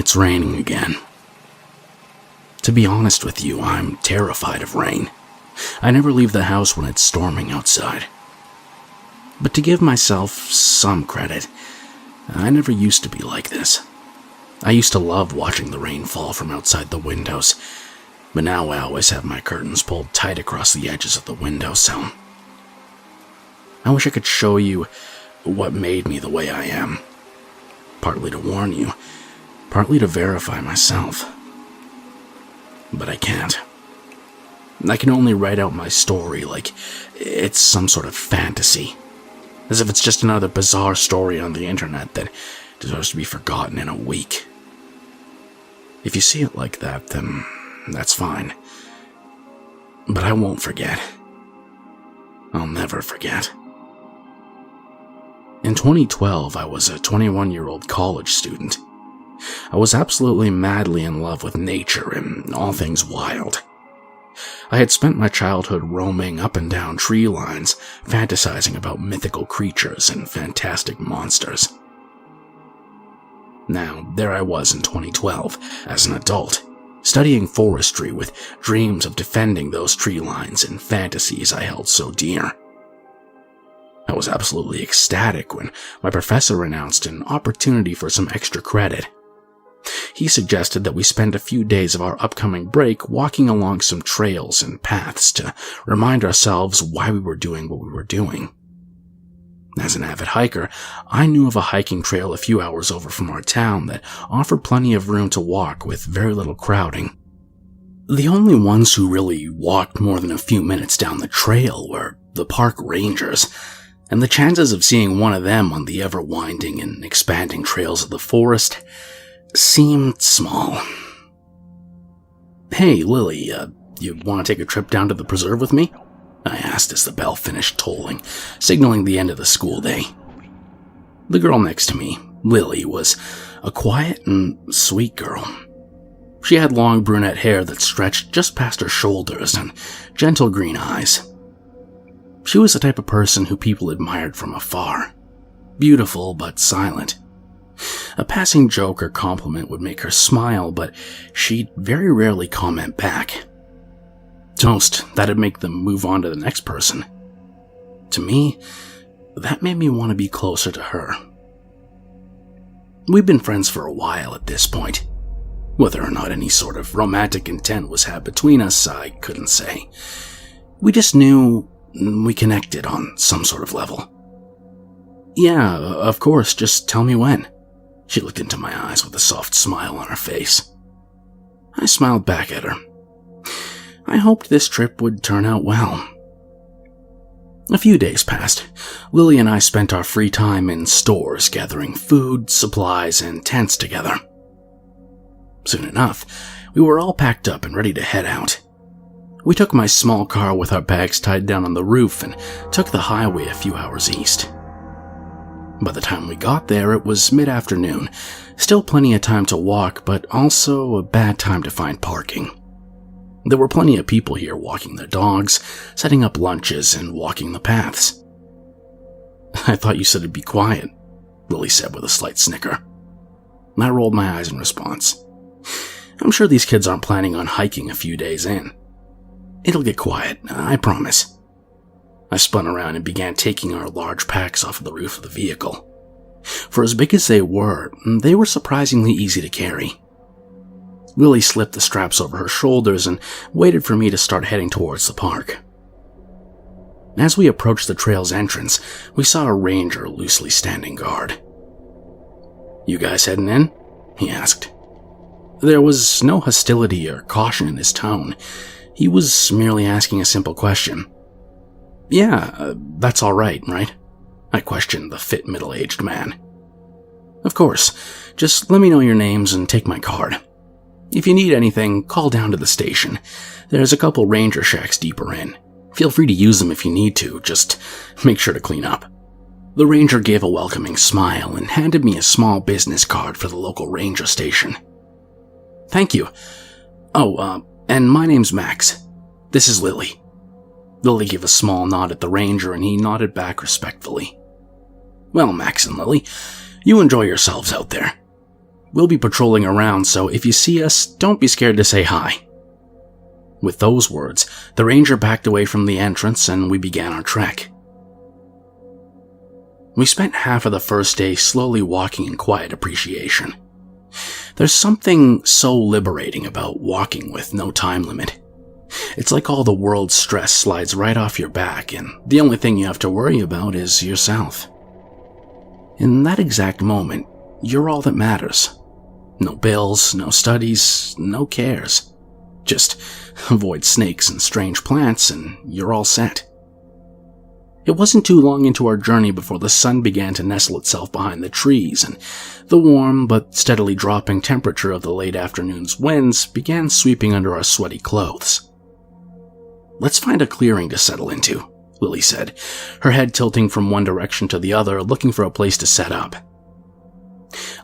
It's raining again. To be honest with you, I'm terrified of rain. I never leave the house when it's storming outside. But to give myself some credit, I never used to be like this. I used to love watching the rain fall from outside the windows, but now I always have my curtains pulled tight across the edges of the windowsill. I wish I could show you what made me the way I am. Partly to warn you, partly to verify myself. But I can't. I can only write out my story like it's some sort of fantasy. As if it's just another bizarre story on the internet that deserves to be forgotten in a week. If you see it like that, then that's fine. But I won't forget. I'll never forget. In 2012, I was a 21-year-old college student. I was absolutely madly in love with nature and all things wild. I had spent my childhood roaming up and down tree lines, fantasizing about mythical creatures and fantastic monsters. Now, there I was in 2012, as an adult, studying forestry with dreams of defending those tree lines and fantasies I held so dear. I was absolutely ecstatic when my professor announced an opportunity for some extra credit. He suggested that we spend a few days of our upcoming break walking along some trails and paths to remind ourselves why we were doing what we were doing. As an avid hiker, I knew of a hiking trail a few hours over from our town that offered plenty of room to walk with very little crowding. The only ones who really walked more than a few minutes down the trail were the park rangers, and the chances of seeing one of them on the ever-winding and expanding trails of the forest seemed small. "Hey, Lily, you want to take a trip down to the preserve with me?" I asked as the bell finished tolling, signaling the end of the school day. The girl next to me, Lily, was a quiet and sweet girl. She had long brunette hair that stretched just past her shoulders and gentle green eyes. She was the type of person who people admired from afar, beautiful but silent. A passing joke or compliment would make her smile, but she'd very rarely comment back. Toast, that'd make them move on to the next person. To me, that made me want to be closer to her. We'd been friends for a while at this point. Whether or not any sort of romantic intent was had between us, I couldn't say. We just knew we connected on some sort of level. "Yeah, of course, just tell me when." She looked into my eyes with a soft smile on her face. I smiled back at her. I hoped this trip would turn out well. A few days passed. Lily and I spent our free time in stores gathering food, supplies, and tents together. Soon enough, we were all packed up and ready to head out. We took my small car with our bags tied down on the roof and took the highway a few hours east. By the time we got there, it was mid-afternoon. Still plenty of time to walk, but also a bad time to find parking. There were plenty of people here walking their dogs, setting up lunches, and walking the paths. "I thought you said it'd be quiet," Lily said with a slight snicker. I rolled my eyes in response. "I'm sure these kids aren't planning on hiking a few days in. It'll get quiet, I promise." I spun around and began taking our large packs off of the roof of the vehicle. For as big as they were surprisingly easy to carry. Lily slipped the straps over her shoulders and waited for me to start heading towards the park. As we approached the trail's entrance, we saw a ranger loosely standing guard. "You guys heading in?" he asked. There was no hostility or caution in his tone. He was merely asking a simple question. "Yeah, that's all right? I questioned the fit middle-aged man. "Of course. Just let me know your names and take my card. If you need anything, call down to the station. There's a couple ranger shacks deeper in. Feel free to use them if you need to, just make sure to clean up." The ranger gave a welcoming smile and handed me a small business card for the local ranger station. "Thank you. Oh, and my name's Max. This is Lily." Lily gave a small nod at the ranger and he nodded back respectfully. "Well, Max and Lily, you enjoy yourselves out there. We'll be patrolling around, so if you see us, don't be scared to say hi." With those words, the ranger backed away from the entrance and we began our trek. We spent half of the first day slowly walking in quiet appreciation. There's something so liberating about walking with no time limit. It's like all the world's stress slides right off your back, and the only thing you have to worry about is yourself. In that exact moment, you're all that matters. No bills, no studies, no cares. Just avoid snakes and strange plants and you're all set. It wasn't too long into our journey before the sun began to nestle itself behind the trees, and the warm but steadily dropping temperature of the late afternoon's winds began sweeping under our sweaty clothes. "Let's find a clearing to settle into," Lily said, her head tilting from one direction to the other, looking for a place to set up.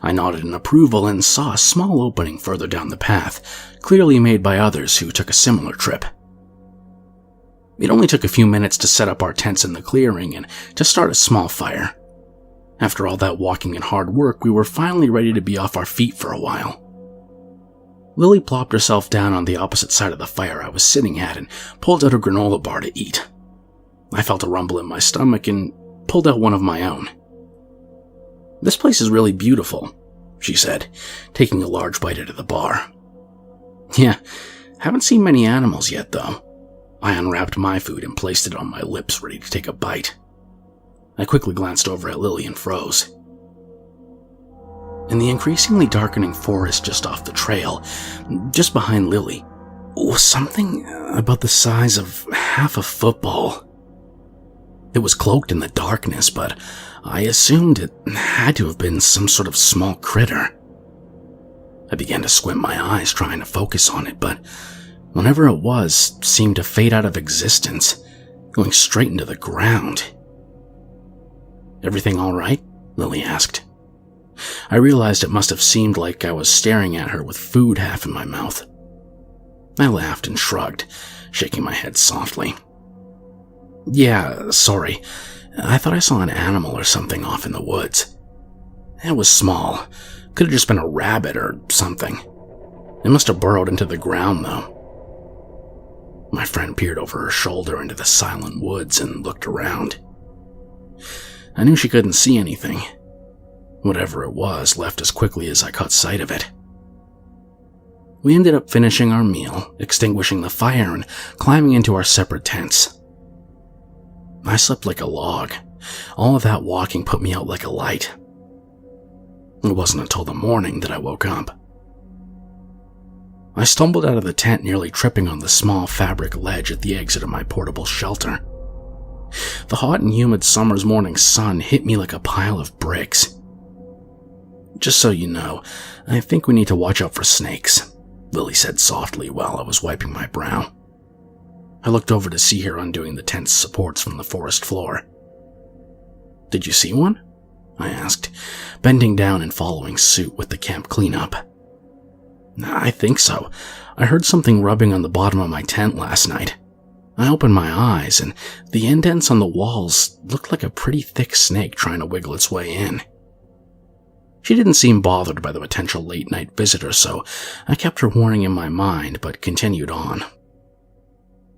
I nodded in approval and saw a small opening further down the path, clearly made by others who took a similar trip. It only took a few minutes to set up our tents in the clearing and to start a small fire. After all that walking and hard work, we were finally ready to be off our feet for a while. Lily plopped herself down on the opposite side of the fire I was sitting at and pulled out a granola bar to eat. I felt a rumble in my stomach and pulled out one of my own. "This place is really beautiful," she said, taking a large bite out of the bar. "Yeah, haven't seen many animals yet, though." I unwrapped my food and placed it on my lips, ready to take a bite. I quickly glanced over at Lily and froze. In the increasingly darkening forest just off the trail, just behind Lily, was something about the size of half a football. It was cloaked in the darkness, but I assumed it had to have been some sort of small critter. I began to squint my eyes trying to focus on it, but whatever it was seemed to fade out of existence, going straight into the ground. "Everything all right?" Lily asked. I realized it must have seemed like I was staring at her with food half in my mouth. I laughed and shrugged, shaking my head softly. "Yeah, sorry. I thought I saw an animal or something off in the woods. It was small. Could have just been a rabbit or something. It must have burrowed into the ground, though." My friend peered over her shoulder into the silent woods and looked around. I knew she couldn't see anything. Whatever it was left as quickly as I caught sight of it. We ended up finishing our meal, extinguishing the fire, and climbing into our separate tents. I slept like a log. All of that walking put me out like a light. It wasn't until the morning that I woke up. I stumbled out of the tent, nearly tripping on the small fabric ledge at the exit of my portable shelter. The hot and humid summer's morning sun hit me like a pile of bricks. "Just so you know, I think we need to watch out for snakes," Lily said softly while I was wiping my brow. I looked over to see her undoing the tent's supports from the forest floor. "Did you see one?" I asked, bending down and following suit with the camp cleanup. "I think so. I heard something rubbing on the bottom of my tent last night. I opened my eyes, and the indents on the walls looked like a pretty thick snake trying to wiggle its way in." She didn't seem bothered by the potential late-night visitor, so I kept her warning in my mind, but continued on.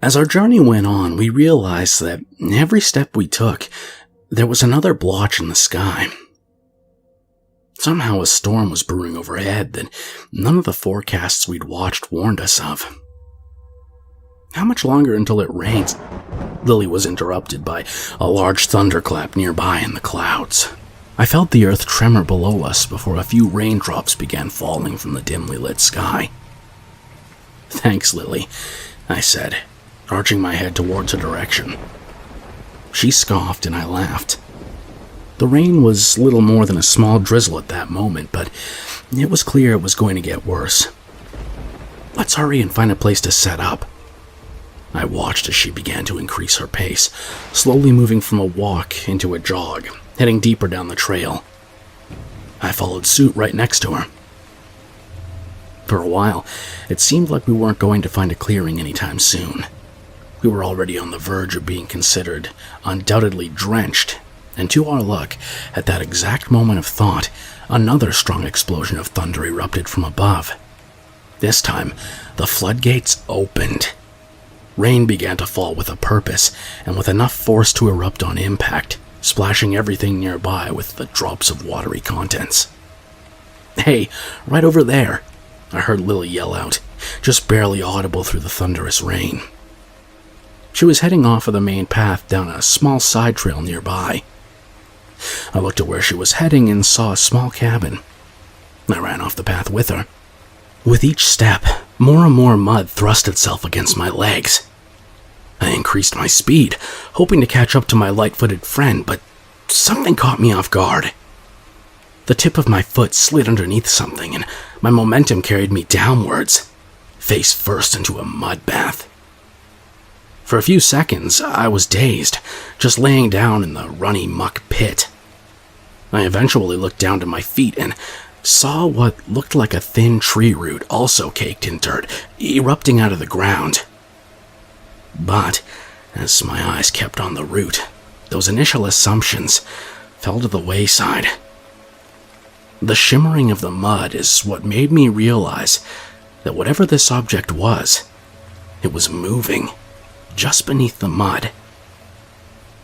As our journey went on, we realized that every step we took, there was another blotch in the sky. Somehow a storm was brewing overhead that none of the forecasts we'd watched warned us of. "How much longer until it rains?" Lily was interrupted by a large thunderclap nearby in the clouds. I felt the earth tremor below us before a few raindrops began falling from the dimly lit sky. "Thanks, Lily," I said, arching my head towards her direction. She scoffed and I laughed. The rain was little more than a small drizzle at that moment, but it was clear it was going to get worse. "Let's hurry and find a place to set up." I watched as she began to increase her pace, slowly moving from a walk into a jog, heading deeper down the trail. I followed suit right next to her. For a while, it seemed like we weren't going to find a clearing anytime soon. We were already on the verge of being considered undoubtedly drenched, And to our luck, at that exact moment of thought, another strong explosion of thunder erupted from above. This time, the floodgates opened. Rain began to fall with a purpose, and with enough force to erupt on impact, splashing everything nearby with the drops of watery contents. "Hey, right over there," I heard Lily yell out, just barely audible through the thunderous rain. She was heading off of the main path down a small side trail nearby. I looked at where she was heading and saw a small cabin. I ran off the path with her. With each step, more and more mud thrust itself against my legs. I increased my speed, hoping to catch up to my light-footed friend, but something caught me off guard. The tip of my foot slid underneath something, and my momentum carried me downwards, face first into a mud bath. For a few seconds, I was dazed, just laying down in the runny muck pit. I eventually looked down to my feet and saw what looked like a thin tree root also caked in dirt, erupting out of the ground. But, as my eyes kept on the root, those initial assumptions fell to the wayside. The shimmering of the mud is what made me realize that whatever this object was, it was moving just beneath the mud.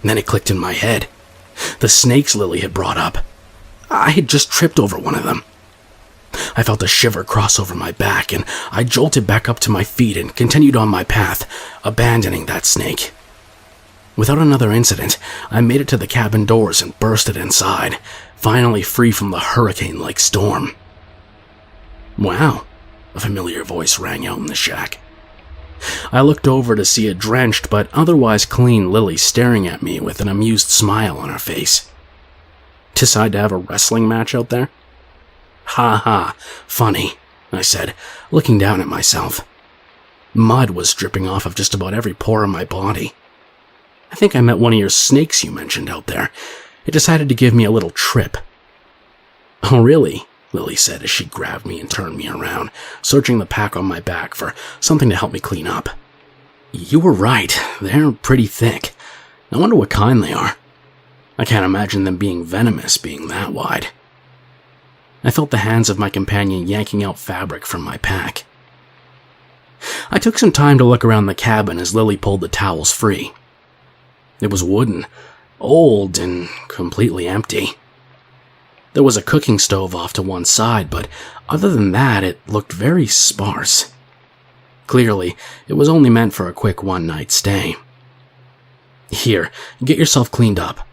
And then it clicked in my head. The snakes Lily had brought up. I had just tripped over one of them. I felt a shiver cross over my back, and I jolted back up to my feet and continued on my path, abandoning that snake. Without another incident, I made it to the cabin doors and bursted inside, finally free from the hurricane-like storm. "Wow," a familiar voice rang out in the shack. I looked over to see a drenched but otherwise clean Lily staring at me with an amused smile on her face. "Decide to have a wrestling match out there?" "Ha ha, funny," I said, looking down at myself. Mud was dripping off of just about every pore in my body. "I think I met one of your snakes you mentioned out there. It decided to give me a little trip." "Oh, really?" Lily said as she grabbed me and turned me around, searching the pack on my back for something to help me clean up. "You were right, they're pretty thick. I wonder what kind they are. I can't imagine them being venomous, being that wide." I felt the hands of my companion yanking out fabric from my pack. I took some time to look around the cabin as Lily pulled the towels free. It was wooden, old, and completely empty. There was a cooking stove off to one side, but other than that, it looked very sparse. Clearly, it was only meant for a quick one-night stay. "Here, get yourself cleaned up."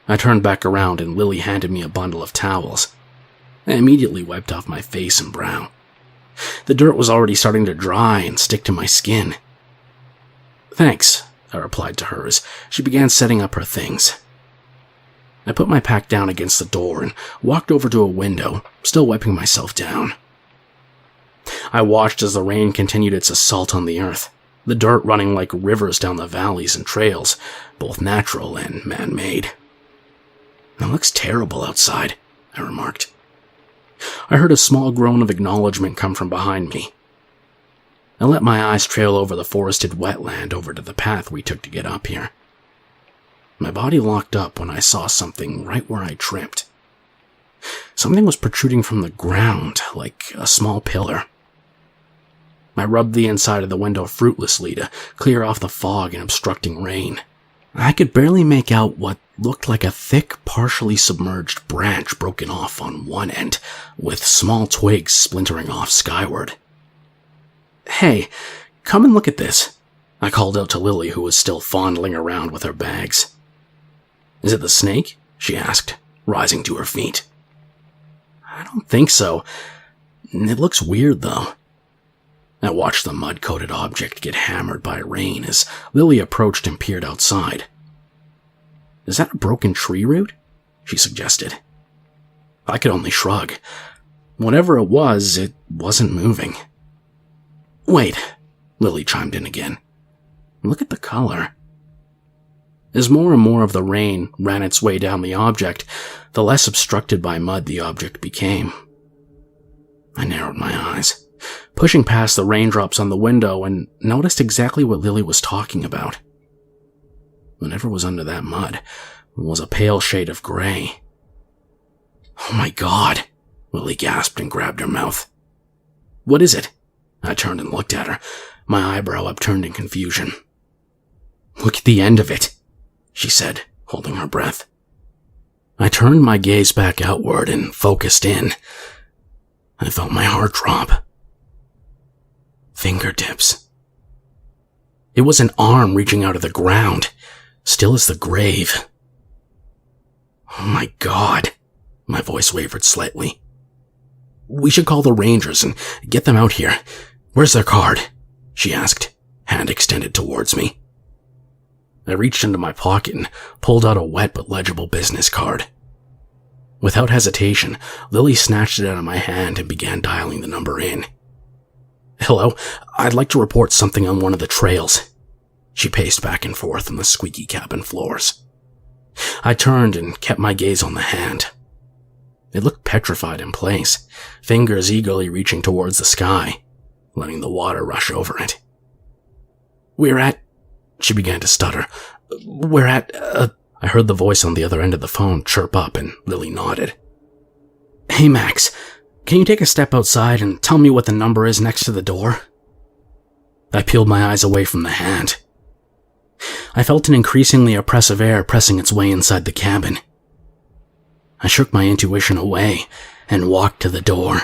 I turned back around and Lily handed me a bundle of towels. I immediately wiped off my face and brow. The dirt was already starting to dry and stick to my skin. "Thanks," I replied to her as she began setting up her things. I put my pack down against the door and walked over to a window, still wiping myself down. I watched as the rain continued its assault on the earth, the dirt running like rivers down the valleys and trails, both natural and man-made. "It looks terrible outside," I remarked. I heard a small groan of acknowledgement come from behind me. I let my eyes trail over the forested wetland over to the path we took to get up here. My body locked up when I saw something right where I tripped. Something was protruding from the ground, like a small pillar. I rubbed the inside of the window fruitlessly to clear off the fog and obstructing rain. I could barely make out what looked like a thick, partially submerged branch broken off on one end, with small twigs splintering off skyward. "Hey, come and look at this," I called out to Lily, who was still fondling around with her bags. "Is it the snake?" she asked, rising to her feet. "I don't think so. It looks weird, though." I watched the mud-coated object get hammered by rain as Lily approached and peered outside. "Is that a broken tree root?" she suggested. I could only shrug. Whatever it wasn't moving. "Wait," Lily chimed in again. "Look at the color." As more and more of the rain ran its way down the object, the less obstructed by mud the object became. I narrowed my eyes, pushing past the raindrops on the window, and noticed exactly what Lily was talking about. Whatever was under that mud was a pale shade of gray. "Oh my God," Lily gasped and grabbed her mouth. "What is it?" I turned and looked at her, my eyebrow upturned in confusion. "Look at the end of it," she said, holding her breath. I turned my gaze back outward and focused in. I felt my heart drop. Fingertips. It was an arm reaching out of the ground, still as the grave. "Oh my God," my voice wavered slightly. "We should call the Rangers and get them out here. Where's their card?" she asked, hand extended towards me. I reached into my pocket and pulled out a wet but legible business card. Without hesitation, Lily snatched it out of my hand and began dialing the number in. "Hello, I'd like to report something on one of the trails." She paced back and forth on the squeaky cabin floors. I turned and kept my gaze on the hand. It looked petrified in place, fingers eagerly reaching towards the sky, letting the water rush over it. "We're at..." she began to stutter. "We're at, I heard the voice on the other end of the phone chirp up and Lily nodded. "Hey Max, can you take a step outside and tell me what the number is next to the door?" I peeled my eyes away from the hand. I felt an increasingly oppressive air pressing its way inside the cabin. I shook my intuition away and walked to the door.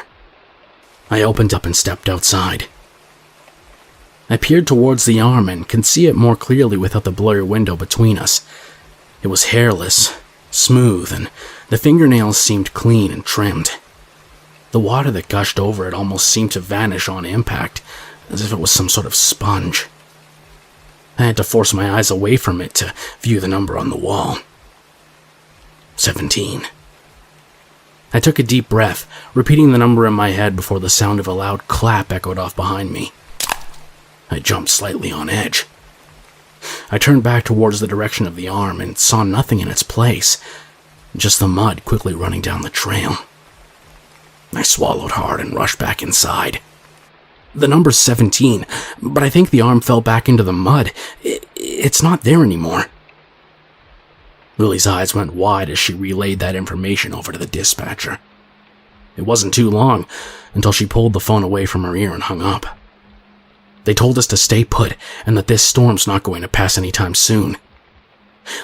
I opened up and stepped outside. I peered towards the arm and could see it more clearly without the blurry window between us. It was hairless, smooth, and the fingernails seemed clean and trimmed. The water that gushed over it almost seemed to vanish on impact, as if it was some sort of sponge. I had to force my eyes away from it to view the number on the wall. 17. I took a deep breath, repeating the number in my head before the sound of a loud clap echoed off behind me. I jumped slightly on edge. I turned back towards the direction of the arm and saw nothing in its place, just the mud quickly running down the trail. I swallowed hard and rushed back inside. The number's 17, but I think the arm fell back into the mud. It's not there anymore. Lily's eyes went wide as she relayed that information over to the dispatcher. It wasn't too long until she pulled the phone away from her ear and hung up. They told us to stay put and that this storm's not going to pass anytime soon.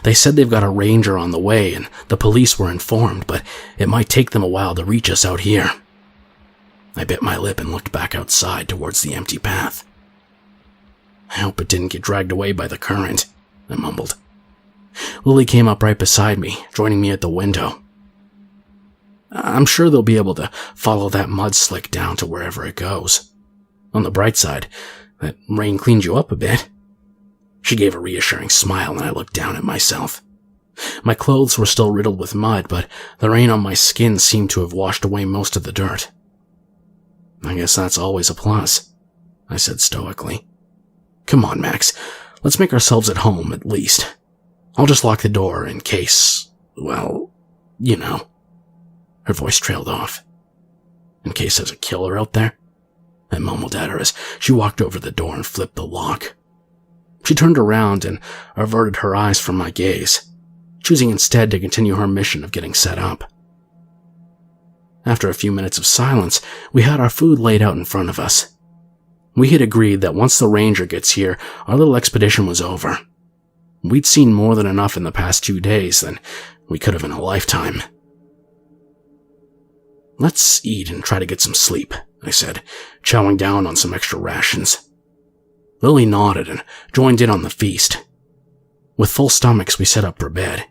They said they've got a ranger on the way and the police were informed, but it might take them a while to reach us out here. I bit my lip and looked back outside towards the empty path. "I hope it didn't get dragged away by the current," I mumbled. Lily came up right beside me, joining me at the window. "I'm sure they'll be able to follow that mud slick down to wherever it goes. On the bright side, that rain cleaned you up a bit." She gave a reassuring smile and I looked down at myself. My clothes were still riddled with mud, but the rain on my skin seemed to have washed away most of the dirt. "I guess that's always a plus," I said stoically. "Come on, Max. Let's make ourselves at home, at least. I'll just lock the door in case, well, you know." Her voice trailed off. "In case there's a killer out there?" I mumbled at her as she walked over the door and flipped the lock. She turned around and averted her eyes from my gaze, choosing instead to continue her mission of getting set up. After a few minutes of silence, we had our food laid out in front of us. We had agreed that once the ranger gets here, our little expedition was over. We'd seen more than enough in the past 2 days than we could have in a lifetime. "Let's eat and try to get some sleep," I said, chowing down on some extra rations. Lily nodded and joined in on the feast. With full stomachs, we set up for bed.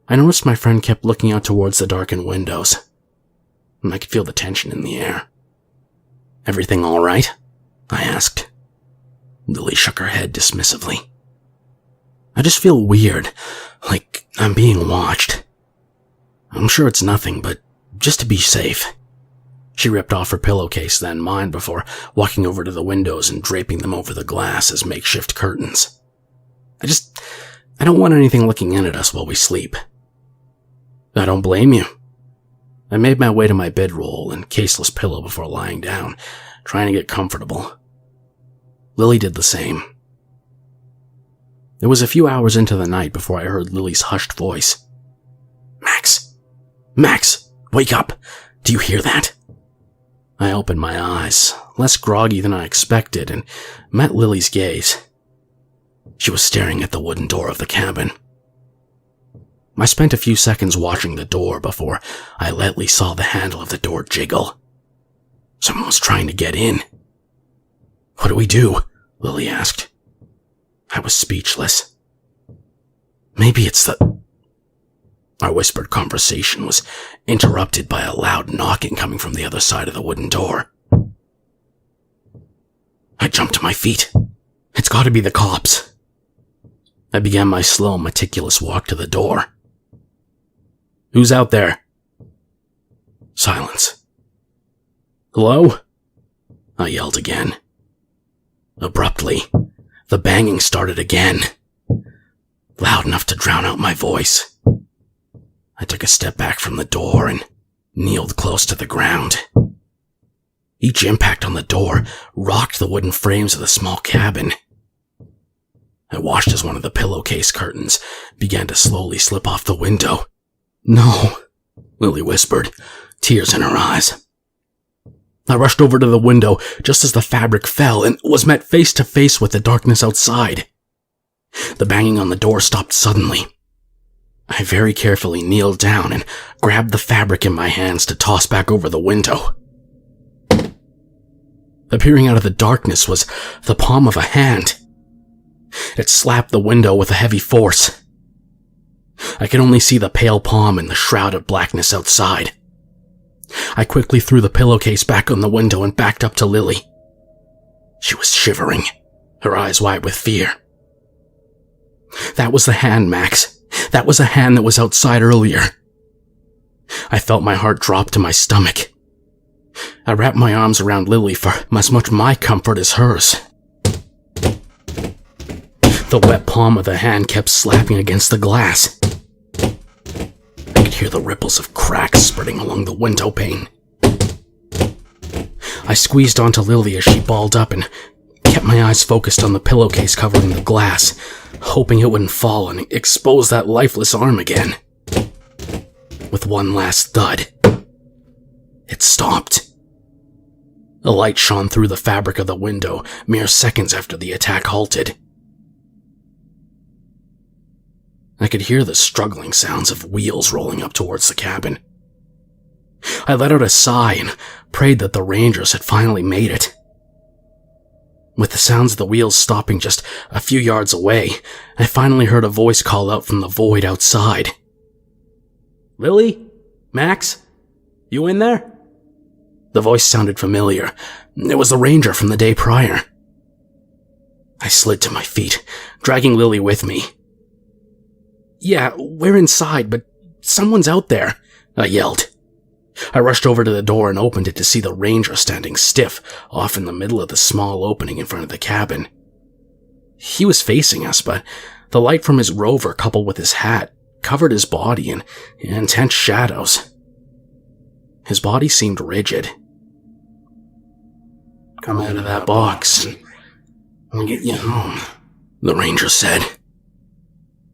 I noticed my friend kept looking out towards the darkened windows, and I could feel the tension in the air. "Everything all right?" I asked. Lily shook her head dismissively. "I just feel weird, like I'm being watched. I'm sure it's nothing, but just to be safe." She ripped off her pillowcase, then mine, before walking over to the windows and draping them over the glass as makeshift curtains. I don't want anything looking in at us while we sleep." "I don't blame you." I made my way to my bedroll and caseless pillow before lying down, trying to get comfortable. Lily did the same. It was a few hours into the night before I heard Lily's hushed voice. "Max! Max! Wake up! Do you hear that?" I opened my eyes, less groggy than I expected, and met Lily's gaze. She was staring at the wooden door of the cabin. I spent a few seconds watching the door before I lightly saw the handle of the door jiggle. Someone was trying to get in. "What do we do?" Lily asked. I was speechless. "Maybe it's the..." Our whispered conversation was interrupted by a loud knocking coming from the other side of the wooden door. I jumped to my feet. It's got to be the cops. I began my slow, meticulous walk to the door. "Who's out there?" Silence. "Hello?" I yelled again. Abruptly, the banging started again, loud enough to drown out my voice. I took a step back from the door and kneeled close to the ground. Each impact on the door rocked the wooden frames of the small cabin. I watched as one of the pillowcase curtains began to slowly slip off the window. "No," Lily whispered, tears in her eyes. I rushed over to the window just as the fabric fell and was met face to face with the darkness outside. The banging on the door stopped suddenly. I very carefully kneeled down and grabbed the fabric in my hands to toss back over the window. Appearing out of the darkness was the palm of a hand. It slapped the window with a heavy force. I could only see the pale palm and the shroud of blackness outside. I quickly threw the pillowcase back on the window and backed up to Lily. She was shivering, her eyes wide with fear. "That was the hand, Max. That was a hand that was outside earlier." I felt my heart drop to my stomach. I wrapped my arms around Lily for as much my comfort as hers. The wet palm of the hand kept slapping against the glass. I could hear the ripples of cracks spreading along the window pane. I squeezed onto Lily as she balled up and kept my eyes focused on the pillowcase covering the glass, hoping it wouldn't fall and expose that lifeless arm again. With one last thud, it stopped. A light shone through the fabric of the window mere seconds after the attack halted. I could hear the struggling sounds of wheels rolling up towards the cabin. I let out a sigh and prayed that the Rangers had finally made it. With the sounds of the wheels stopping just a few yards away, I finally heard a voice call out from the void outside. "Lily? Max? You in there?" The voice sounded familiar. It was the Ranger from the day prior. I slid to my feet, dragging Lily with me. "Yeah, we're inside, but someone's out there," I yelled. I rushed over to the door and opened it to see the Ranger standing stiff off in the middle of the small opening in front of the cabin. He was facing us, but the light from his rover coupled with his hat covered his body in intense shadows. His body seemed rigid. "Come out of that box and I'll get you home," the Ranger said.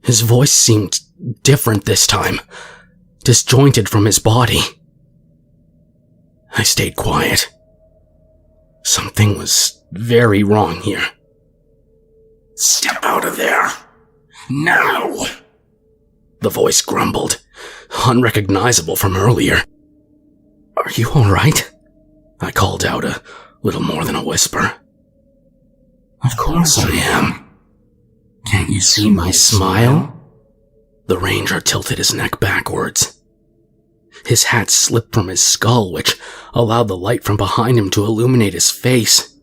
His voice seemed different this time, disjointed from his body. I stayed quiet. Something was very wrong here. "Step out of there, now," the voice grumbled, unrecognizable from earlier. "Are you all right?" I called out, a little more than a whisper. "Of course I am. Can't you see my smile?" The Ranger tilted his neck backwards. His hat slipped from his skull, which allowed the light from behind him to illuminate his face.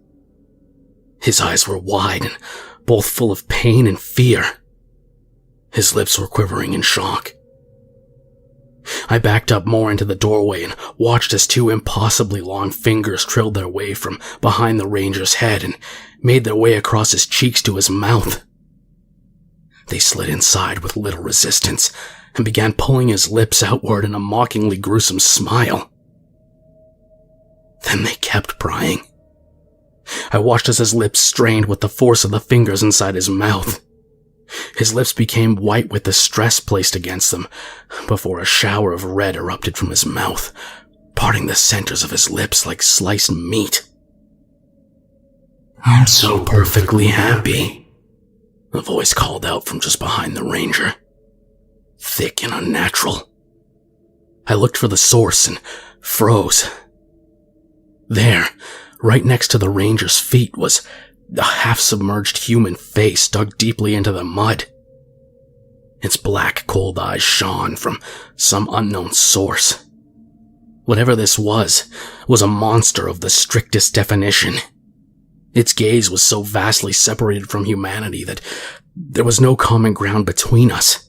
His eyes were wide and both full of pain and fear. His lips were quivering in shock. I backed up more into the doorway and watched as two impossibly long fingers trailed their way from behind the Ranger's head and made their way across his cheeks to his mouth. They slid inside with little resistance and began pulling his lips outward in a mockingly gruesome smile. Then they kept prying. I watched as his lips strained with the force of the fingers inside his mouth. His lips became white with the stress placed against them, before a shower of red erupted from his mouth, parting the centers of his lips like sliced meat. "I'm so perfectly happy," a voice called out from just behind the ranger. Thick and unnatural. I looked for the source and froze. There, right next to the ranger's feet, was a half-submerged human face dug deeply into the mud. Its black, cold eyes shone from some unknown source. Whatever this was a monster of the strictest definition. Its gaze was so vastly separated from humanity that there was no common ground between us.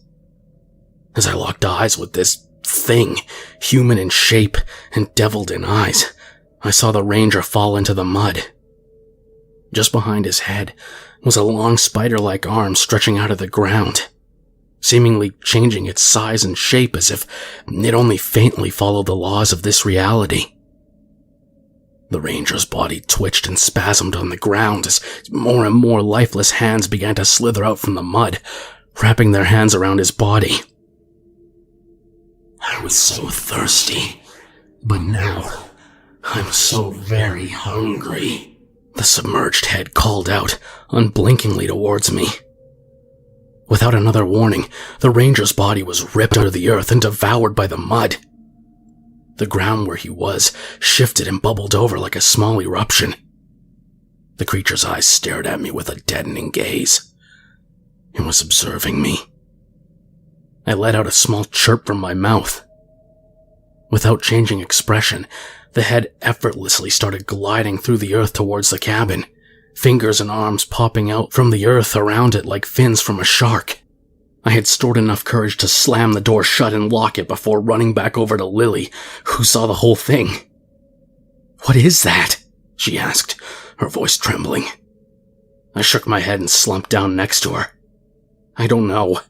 As I locked eyes with this thing, human in shape and deviled in eyes, I saw the ranger fall into the mud. Just behind his head was a long spider-like arm stretching out of the ground, seemingly changing its size and shape as if it only faintly followed the laws of this reality. The ranger's body twitched and spasmed on the ground as more and more lifeless hands began to slither out from the mud, wrapping their hands around his body. I was so thirsty, but now I'm so very hungry, the submerged head called out, unblinkingly towards me. Without another warning, the ranger's body was ripped out of the earth and devoured by the mud. The ground where he was shifted and bubbled over like a small eruption. The creature's eyes stared at me with a deadening gaze. It was observing me. I let out a small chirp from my mouth. Without changing expression, the head effortlessly started gliding through the earth towards the cabin, fingers and arms popping out from the earth around it like fins from a shark. I had stored enough courage to slam the door shut and lock it before running back over to Lily, who saw the whole thing. "What is that?" she asked, her voice trembling. I shook my head and slumped down next to her. "I don't know."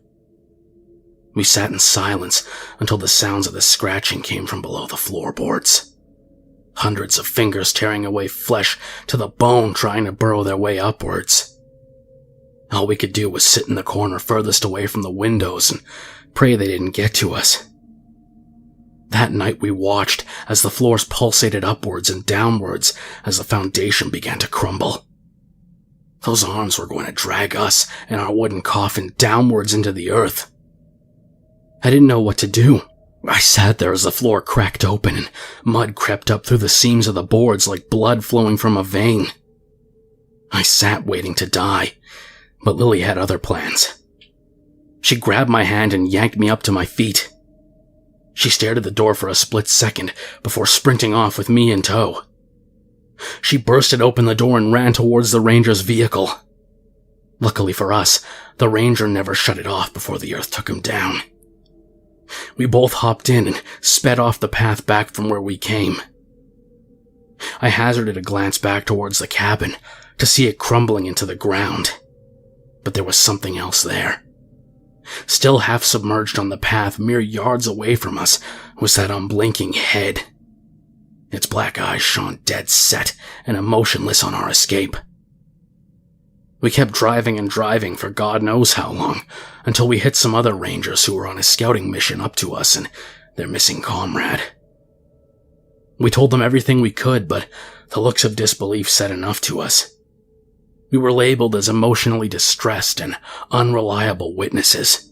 We sat in silence until the sounds of the scratching came from below the floorboards. Hundreds of fingers tearing away flesh to the bone trying to burrow their way upwards. All we could do was sit in the corner furthest away from the windows and pray they didn't get to us. That night we watched as the floors pulsated upwards and downwards as the foundation began to crumble. Those arms were going to drag us and our wooden coffin downwards into the earth. I didn't know what to do. I sat there as the floor cracked open and mud crept up through the seams of the boards like blood flowing from a vein. I sat waiting to die, but Lily had other plans. She grabbed my hand and yanked me up to my feet. She stared at the door for a split second before sprinting off with me in tow. She bursted open the door and ran towards the ranger's vehicle. Luckily for us, the ranger never shut it off before the earth took him down. We both hopped in and sped off the path back from where we came. I hazarded a glance back towards the cabin to see it crumbling into the ground. But there was something else there. Still half submerged on the path mere yards away from us was that unblinking head. Its black eyes shone dead set and emotionless on our escape. We kept driving and driving for God knows how long, until we hit some other rangers who were on a scouting mission up to us and their missing comrade. We told them everything we could, but the looks of disbelief said enough to us. We were labeled as emotionally distressed and unreliable witnesses.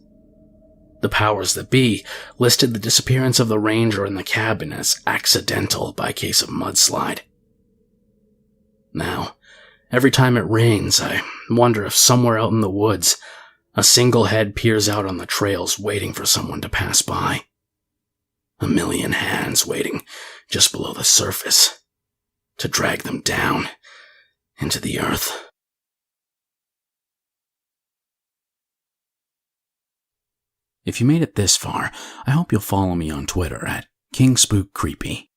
The powers that be listed the disappearance of the ranger in the cabin as accidental by case of mudslide. Now, every time it rains, I wonder if somewhere out in the woods, a single head peers out on the trails waiting for someone to pass by. A million hands waiting just below the surface to drag them down into the earth. If you made it this far, I hope you'll follow me on Twitter at kingspook creepy.